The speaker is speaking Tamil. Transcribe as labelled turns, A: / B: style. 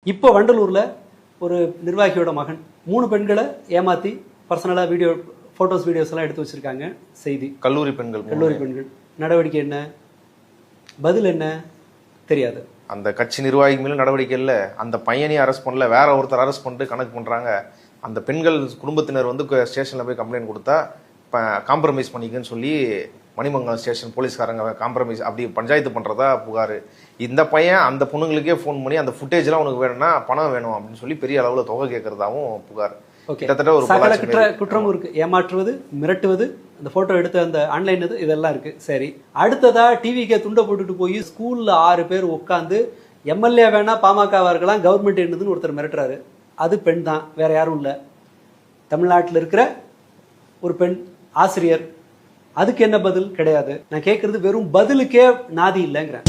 A: இப்போ வண்டலூர்ல ஒரு நிர்வாகியோட மகன் 3 பெண்களை ஏமாத்தி பர்சனலா போட்டோஸ் வீடியோஸ் எல்லாம் எடுத்து வச்சிருக்காங்க. செய்தி
B: கல்லூரி பெண்கள்
A: நடவடிக்கை என்ன, பதில் என்ன தெரியாது.
B: அந்த கட்சி நிர்வாகி மேலும் நடவடிக்கை இல்லை. அந்த பையனையும் அரெஸ்ட் பண்ணல, வேற ஒருத்தர் அரெஸ்ட் பண்ணிட்டு கணக்கு பண்றாங்க. அந்த பெண்கள் குடும்பத்தினர் வந்து ஸ்டேஷன்ல போய் கம்ப்ளைண்ட் கொடுத்தா காம்ப்ரமைஸ் பண்ணிக்கன்னு சொல்லி மணிமங்கலம் ஸ்டேஷன் போலீஸ்காரங்க காம்ப்ரமைஸ் அப்படி பஞ்சாயத்து பண்றதா புகார். இந்த பையன் அந்த பொண்ணுங்களுக்கே ஃபோன் பண்ணி அந்த ஃபுட்டேஜ்லாம் உனக்கு வேணும்னா பணம் வேணும் அப்படின்னு சொல்லி பெரிய அளவுல தொகை கேட்கறதாவும் புகார்.
A: கிட்டத்தட்ட ஒரு சகல குற்றமும் இருக்கு. ஏமாற்றுவது, மிரட்டுவது, அந்த போட்டோ எடுத்த அந்த ஆன்லைன் இதெல்லாம் இருக்கு. சரி, அடுத்ததா டிவிக்கே துண்டை போட்டுட்டு போய் ஸ்கூல்ல 6 பேர் உட்காந்து எம்எல்ஏ வேணா பாமகவா இருக்கலாம், கவர்மெண்ட் என்னதுன்னு ஒருத்தர் மிரட்டுறாரு. அது பெண் தான், வேற யாரும் இல்ல. தமிழ்நாட்டில் இருக்கிற ஒரு பெண் ஆசிரியர். அதுக்கு என்ன பதில்? கிடையாது. நான் கேட்கறது வெறும் பதிலுக்கே நாதி இல்லைங்கிறேன்.